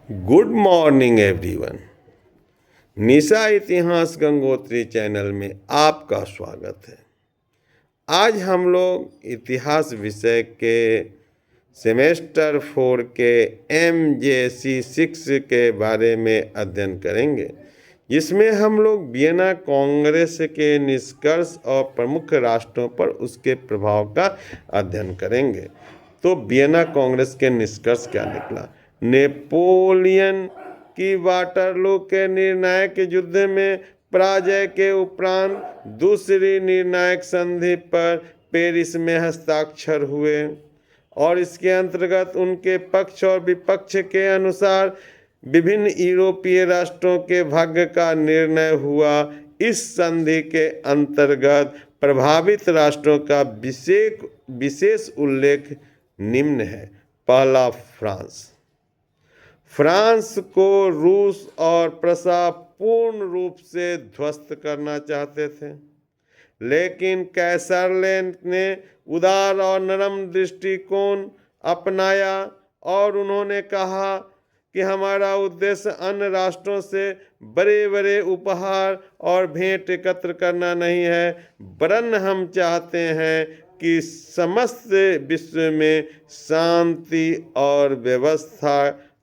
Good morning everyone. निशा इतिहास Gangotri channel में आपका स्वागत है। आज हम लोग इतिहास विषय के सेमेस्टर 4 के MJC 6 के बारे में अध्ययन करेंगे, जिसमें हम लोग वियना कांग्रेस के निष्कर्ष और प्रमुख राष्ट्रों पर उसके प्रभाव का अध्ययन करेंगे। तो वियना कांग्रेस के निष्कर्ष क्या निकला? नेपोलियन की वाटरलू के निर्णायक युद्ध में पराजय के उपरांत दूसरी निर्णायक संधि पर पेरिस में हस्ताक्षर हुए और इसके अंतर्गत उनके पक्ष और विपक्ष के अनुसार विभिन्न यूरोपीय राष्ट्रों के भाग्य का निर्णय हुआ। इस संधि के अंतर्गत प्रभावित राष्ट्रों का विशेष उल्लेख निम्न है। पहला, फ्रांस को रूस और प्रशा पूर्ण रूप से ध्वस्त करना चाहते थे, लेकिन कैसरले ने उदार और नरम दृष्टिकोण अपनाया और उन्होंने कहा कि हमारा उद्देश्य अन्य राष्ट्रों से बड़े बड़े उपहार और भेंट एकत्र करना नहीं है, वरन हम चाहते हैं कि समस्त विश्व में शांति और व्यवस्था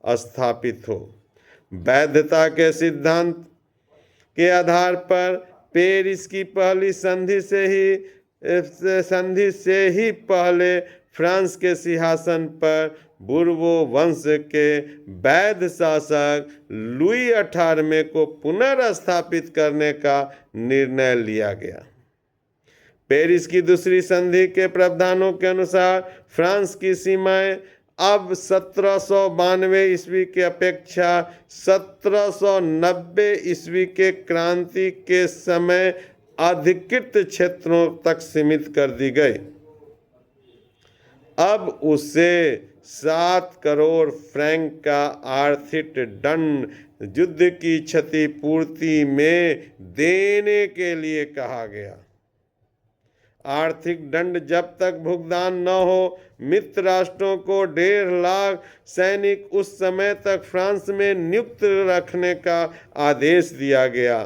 स्थापित हो। वैधता के सिद्धांत के आधार पर पेरिस की पहली संधि से ही पहले फ्रांस के सिंहासन पर बुर्बो वंश के वैध शासक लुई 18वें को पुनर्स्थापित करने का निर्णय लिया गया। पेरिस की दूसरी संधि के प्रावधानों के अनुसार फ्रांस की सीमाएं अब 1792 ईस्वी के अपेक्षा 1790 ईस्वी के क्रांति के समय अधिकृत क्षेत्रों तक सीमित कर दी गई। अब उसे 7 करोड़ फ्रैंक का आर्थिक दंड युद्ध की क्षतिपूर्ति में देने के लिए कहा गया। आर्थिक दंड जब तक भुगतान न हो, मित्र राष्ट्रों को 1.5 लाख सैनिक उस समय तक फ्रांस में नियुक्त रखने का आदेश दिया गया।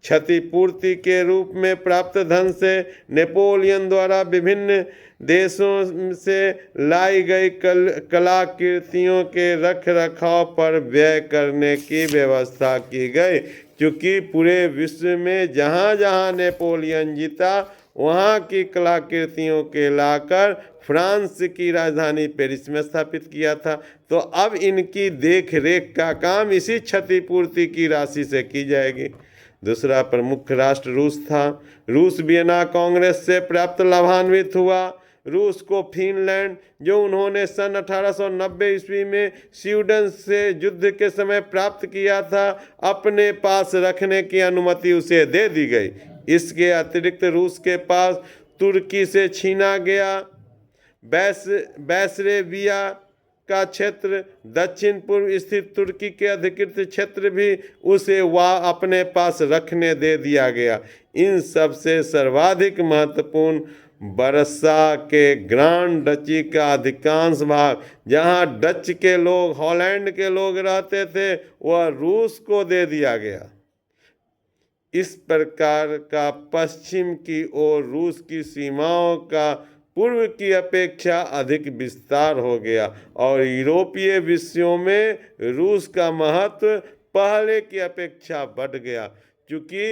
क्षतिपूर्ति के रूप में प्राप्त धन से नेपोलियन द्वारा विभिन्न देशों से लाई गई कलाकृतियों के रख रखाव पर व्यय करने की व्यवस्था की गई, क्योंकि पूरे विश्व में जहाँ जहाँ नेपोलियन जीता वहाँ की कलाकृतियों के लाकर फ्रांस की राजधानी पेरिस में स्थापित किया था। तो अब इनकी देख रेख का काम इसी क्षतिपूर्ति की राशि से की जाएगी। दूसरा प्रमुख राष्ट्र रूस था। रूस वियना कांग्रेस से प्राप्त लाभान्वित हुआ। रूस को फिनलैंड, जो उन्होंने सन 1890 ईस्वी में स्वीडन से युद्ध के समय प्राप्त किया था, अपने पास रखने की अनुमति उसे दे दी गई। इसके अतिरिक्त रूस के पास तुर्की से छीना गया बैसरेबिया का क्षेत्र, दक्षिण पूर्व स्थित तुर्की के अधिकृत क्षेत्र भी उसे वह अपने पास रखने दे दिया गया। इन सबसे सर्वाधिक महत्वपूर्ण वर्सा के ग्रांड डची का अधिकांश भाग, जहां डच के लोग, हॉलैंड के लोग रहते थे, वह रूस को दे दिया गया। इस प्रकार का पश्चिम की ओर रूस की सीमाओं का पूर्व की अपेक्षा अधिक विस्तार हो गया और यूरोपीय विषयों में रूस का महत्व पहले की अपेक्षा बढ़ गया। क्योंकि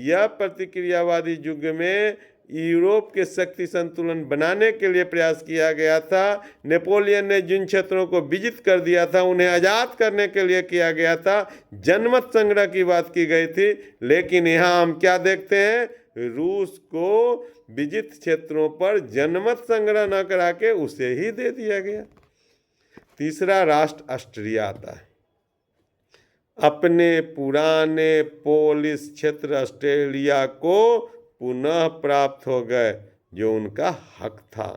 यह प्रतिक्रियावादी युग में यूरोप के शक्ति संतुलन बनाने के लिए प्रयास किया गया था। नेपोलियन ने जिन क्षेत्रों को विजित कर दिया था उन्हें आज़ाद करने के लिए किया गया था। जनमत संग्रह की बात की गई थी, लेकिन यहाँ हम क्या देखते हैं? रूस को विजित क्षेत्रों पर जनमत संग्रह न करा के उसे ही दे दिया गया। तीसरा राष्ट्र ऑस्ट्रिया आता है। अपने पुराने पोलिश क्षेत्र ऑस्ट्रेलिया को पुनः प्राप्त हो गए, जो उनका हक था।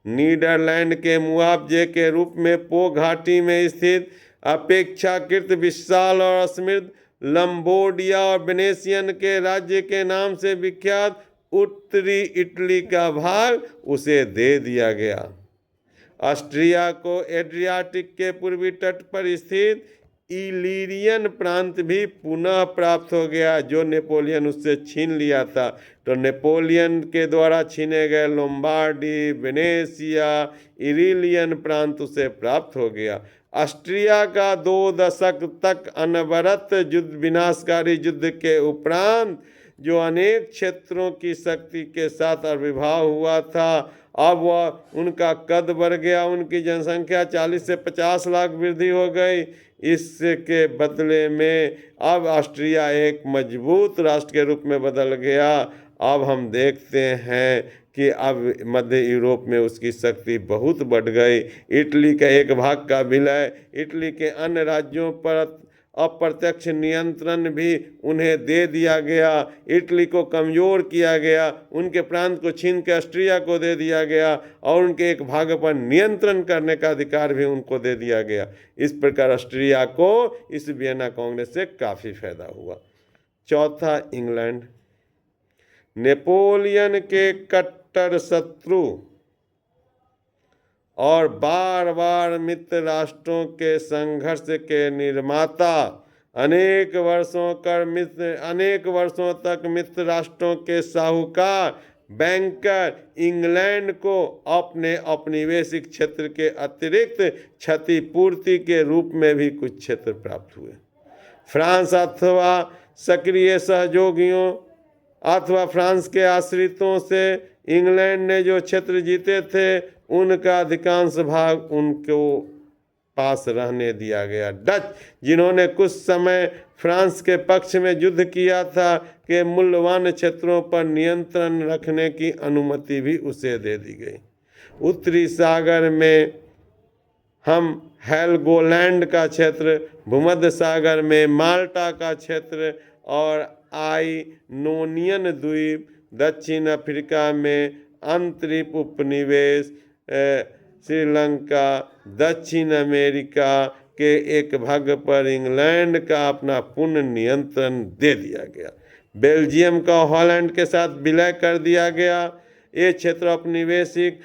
नीदरलैंड के मुआवजे के रूप में पो घाटी में स्थित अपेक्षाकृत विशाल और समृद्ध लंबोडिया और वेनेशियन के राज्य के नाम से विख्यात उत्तरी इटली का भाग उसे दे दिया गया। ऑस्ट्रिया को एड्रियाटिक के पूर्वी तट पर स्थित इलीरियन प्रांत भी पुनः प्राप्त हो गया, जो नेपोलियन उससे छीन लिया था। तो नेपोलियन के द्वारा छीने गए लोम्बार्डी, वेनेशिया, इलीरियन प्रांत उसे प्राप्त हो गया। ऑस्ट्रिया का 2 दशक तक अनवरत युद्ध, विनाशकारी युद्ध के उपरांत जो अनेक क्षेत्रों की शक्ति के साथ आविर्भाव हुआ था, अब वह उनका कद बढ़ गया, उनकी जनसंख्या 40 से 50 लाख वृद्धि हो गई। इसके बदले में अब ऑस्ट्रिया एक मजबूत राष्ट्र के रूप में बदल गया। अब हम देखते हैं कि अब मध्य यूरोप में उसकी शक्ति बहुत बढ़ गई। इटली का एक भाग का विलय, इटली के अन्य राज्यों पर अप्रत्यक्ष नियंत्रण भी उन्हें दे दिया गया। इटली को कमज़ोर किया गया, उनके प्रांत को छीन के ऑस्ट्रिया को दे दिया गया और उनके एक भाग पर नियंत्रण करने का अधिकार भी उनको दे दिया गया। इस प्रकार ऑस्ट्रिया को इस वियना कांग्रेस से काफ़ी फायदा हुआ। चौथा, इंग्लैंड। नेपोलियन के कट्टर शत्रु और बार बार मित्र राष्ट्रों के संघर्ष के निर्माता, अनेक वर्षों तक मित्र राष्ट्रों के साहूकार बैंकर इंग्लैंड को अपने औपनिवेशिक क्षेत्र के अतिरिक्त क्षतिपूर्ति के रूप में भी कुछ क्षेत्र प्राप्त हुए। फ्रांस अथवा सक्रिय सहयोगियों अथवा फ्रांस के आश्रितों से इंग्लैंड ने जो क्षेत्र जीते थे, उनका अधिकांश भाग उनको पास रहने दिया गया। डच, जिन्होंने कुछ समय फ्रांस के पक्ष में युद्ध किया था, के मूल्यवान क्षेत्रों पर नियंत्रण रखने की अनुमति भी उसे दे दी गई। उत्तरी सागर में हम हेलगोलैंड का क्षेत्र, भूमध्य सागर में माल्टा का क्षेत्र और आइनोनियन द्वीप, दक्षिण अफ्रीका में अंतरिप उपनिवेश, श्रीलंका, दक्षिण अमेरिका के एक भाग पर इंग्लैंड का अपना पूर्ण नियंत्रण दे दिया गया। बेल्जियम का हॉलैंड के साथ विलय कर दिया गया। ये क्षेत्र औपनिवेशिक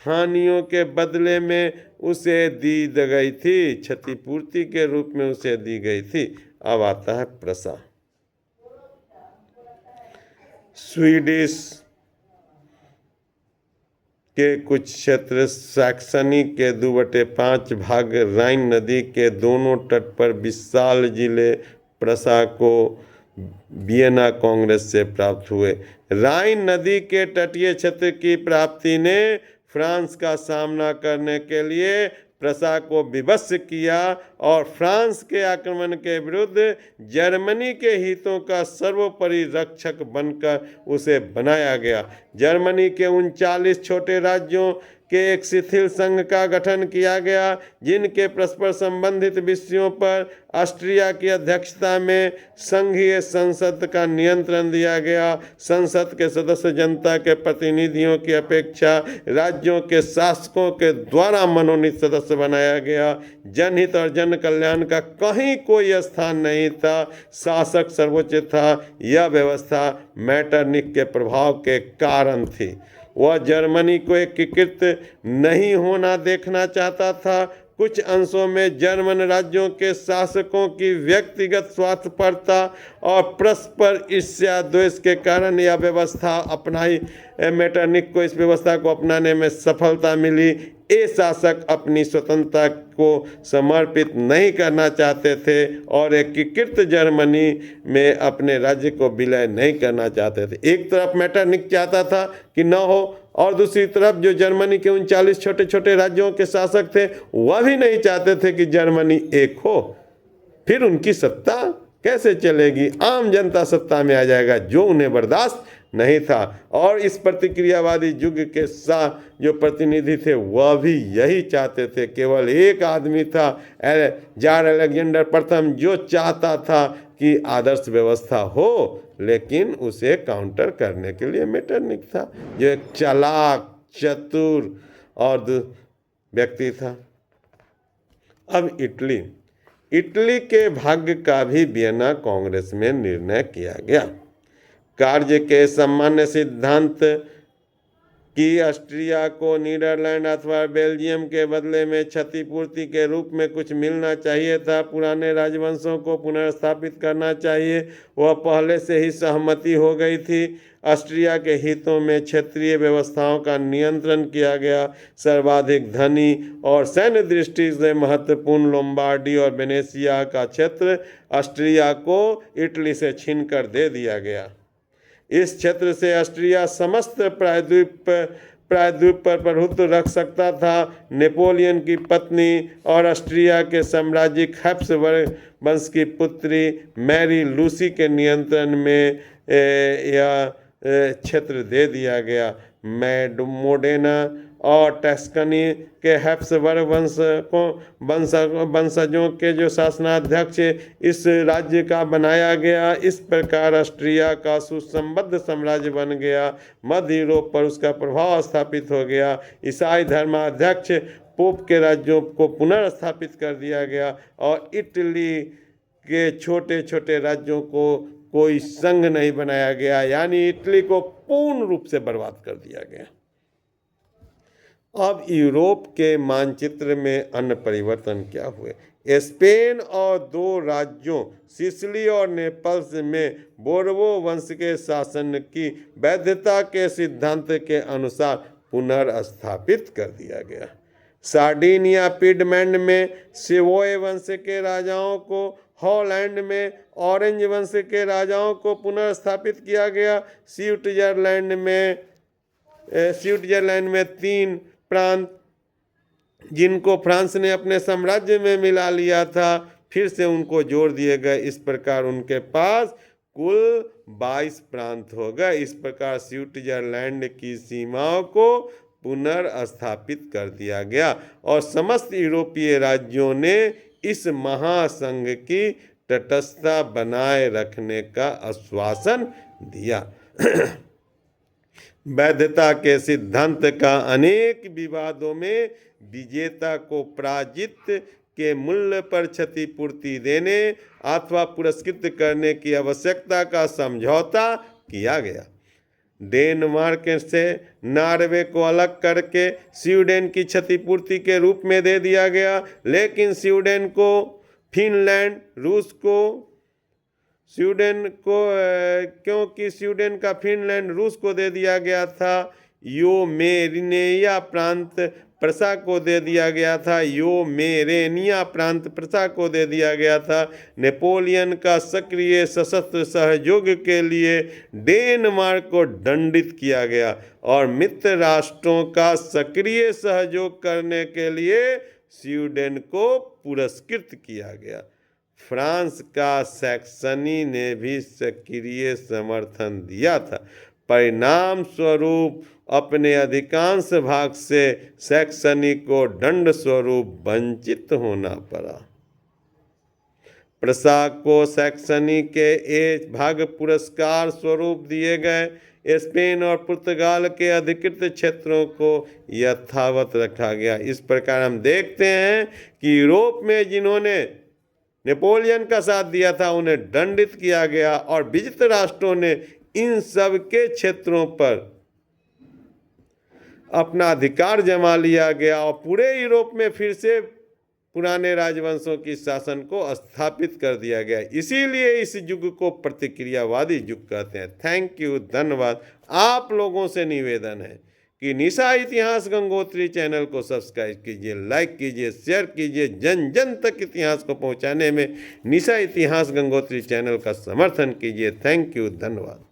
हानियों के बदले में उसे दी गई थी, क्षतिपूर्ति के रूप में उसे दी गई थी। अब आता है प्रसा। स्वीडिश के कुछ क्षेत्र सैक्सनी के 2/5 भाग राइन नदी के दोनों तट पर विशाल जिले प्रसा को वियना कांग्रेस से प्राप्त हुए। राइन नदी के तटीय क्षेत्र की प्राप्ति ने फ्रांस का सामना करने के लिए प्रसा को विवश किया और फ्रांस के आक्रमण के विरुद्ध जर्मनी के हितों का सर्वोपरि रक्षक बनकर उसे बनाया गया। जर्मनी के 39 छोटे राज्यों के एक शिथिल संघ का गठन किया गया, जिनके परस्पर संबंधित विषयों पर ऑस्ट्रिया की अध्यक्षता में संघीय संसद का नियंत्रण दिया गया। संसद के सदस्य जनता के प्रतिनिधियों की अपेक्षा राज्यों के शासकों के द्वारा मनोनीत सदस्य बनाया गया। जनहित और जन कल्याण का कहीं कोई स्थान नहीं था, शासक सर्वोच्च था। यह व्यवस्था मेटरनिख के प्रभाव के कारण थी। वह जर्मनी को एकीकृत नहीं होना देखना चाहता था। कुछ अंशों में जर्मन राज्यों के शासकों की व्यक्तिगत स्वार्थपरता और परस्पर ईर्ष्या द्वेष के कारण यह व्यवस्था अपनाई। मेटरनिख को इस व्यवस्था को अपनाने में सफलता मिली। ये शासक अपनी स्वतंत्रता को समर्पित नहीं करना चाहते थे और एकीकृत जर्मनी में अपने राज्य को विलय नहीं करना चाहते थे। एक तरफ मेटरनिख चाहता था कि न हो और दूसरी तरफ जो जर्मनी के 39 छोटे छोटे राज्यों के शासक थे वह भी नहीं चाहते थे कि जर्मनी एक हो। फिर उनकी सत्ता कैसे चलेगी? आम जनता सत्ता में आ जाएगा, जो उन्हें बर्दाश्त नहीं था। और इस प्रतिक्रियावादी युग के साथ जो प्रतिनिधि थे वह भी यही चाहते थे। केवल एक आदमी था, जार अलेक्जेंडर प्रथम, जो चाहता था कि आदर्श व्यवस्था हो, लेकिन उसे काउंटर करने के लिए मेटरनिख था, जो एक चालाक, चतुर और व्यक्ति था। अब इटली के भाग्य का भी वियना कांग्रेस में निर्णय किया गया। कार्य के सामान्य सिद्धांत कि ऑस्ट्रिया को नीदरलैंड अथवा बेल्जियम के बदले में क्षतिपूर्ति के रूप में कुछ मिलना चाहिए था, पुराने राजवंशों को पुनर्स्थापित करना चाहिए, वह पहले से ही सहमति हो गई थी। ऑस्ट्रिया के हितों में क्षेत्रीय व्यवस्थाओं का नियंत्रण किया गया। सर्वाधिक धनी और सैन्य दृष्टि से महत्वपूर्ण लोम्बार्डी और वेनेशिया का क्षेत्र ऑस्ट्रिया को इटली से छीनकर दे दिया गया। इस क्षेत्र से ऑस्ट्रिया समस्त प्रायद्वीप पर प्रभुत्व रख सकता था। नेपोलियन की पत्नी और ऑस्ट्रिया के साम्राज्यिक हैब्सबर्ग वंश की पुत्री मैरी लूसी के नियंत्रण में यह क्षेत्र दे दिया गया। मोडेना और टस्कनी के हैब्सबर्ग वंशजों के जो शासनाध्यक्ष इस राज्य का बनाया गया। इस प्रकार ऑस्ट्रिया का सुसंबद्ध साम्राज्य बन गया। मध्य यूरोप पर उसका प्रभाव स्थापित हो गया। ईसाई धर्माध्यक्ष पोप के राज्यों को पुनर्स्थापित कर दिया गया और इटली के छोटे छोटे राज्यों को कोई संघ नहीं बनाया गया, यानी इटली को पूर्ण रूप से बर्बाद कर दिया गया। अब यूरोप के मानचित्र में अन्य परिवर्तन क्या हुए? स्पेन और 2 राज्यों सिसिली और नेपल्स में बोर्बो वंश के शासन की वैधता के सिद्धांत के अनुसार पुनर्स्थापित कर दिया गया। सार्डिनिया पिडमैंड में सेवोय वंश के राजाओं को, हॉलैंड में ऑरेंज वंश के राजाओं को पुनर्स्थापित किया गया। स्विट्जरलैंड में 3 प्रांत जिनको फ्रांस ने अपने साम्राज्य में मिला लिया था, फिर से उनको जोड़ दिए गए। इस प्रकार उनके पास कुल 22 प्रांत हो गए। इस प्रकार स्विट्जरलैंड की सीमाओं को पुनर्स्थापित कर दिया गया और समस्त यूरोपीय राज्यों ने इस महासंघ की तटस्थता बनाए रखने का आश्वासन दिया। वैधता के सिद्धांत का अनेक विवादों में विजेता को पराजित के मूल्य पर क्षतिपूर्ति देने अथवा पुरस्कृत करने की आवश्यकता का समझौता किया गया। डेनमार्क से नॉर्वे को अलग करके स्वीडन की क्षतिपूर्ति के रूप में दे दिया गया, लेकिन स्वीडन को क्योंकि स्वीडन का फिनलैंड रूस को दे दिया गया था। योमेरिनिया प्रांत प्रसा को दे दिया गया था। योमेरेनिया प्रांत प्रसा को दे दिया गया था। नेपोलियन का सक्रिय सशस्त्र सहयोग के लिए डेनमार्क को दंडित किया गया और मित्र राष्ट्रों का सक्रिय सहयोग करने के लिए स्वीडन को पुरस्कृत किया गया। फ्रांस का सैक्सनी ने भी सक्रिय समर्थन दिया था। परिणाम स्वरूप अपने अधिकांश भाग से सैक्सनी को दंड स्वरूप वंचित होना पड़ा। प्रसा को सैक्सनी के एक भाग पुरस्कार स्वरूप दिए गए। स्पेन और पुर्तगाल के अधिकृत क्षेत्रों को यथावत रखा गया। इस प्रकार हम देखते हैं कि यूरोप में जिन्होंने नेपोलियन का साथ दिया था उन्हें दंडित किया गया और विजित राष्ट्रों ने इन सब के क्षेत्रों पर अपना अधिकार जमा लिया गया और पूरे यूरोप में फिर से पुराने राजवंशों की शासन को स्थापित कर दिया गया। इसीलिए इस युग को प्रतिक्रियावादी युग कहते हैं। थैंक यू, धन्यवाद। आप लोगों से निवेदन है कि निशा इतिहास गंगोत्री चैनल को सब्सक्राइब कीजिए, लाइक कीजिए, शेयर कीजिए। जन जन तक इतिहास को पहुंचाने में निशा इतिहास गंगोत्री चैनल का समर्थन कीजिए। थैंक यू, धन्यवाद।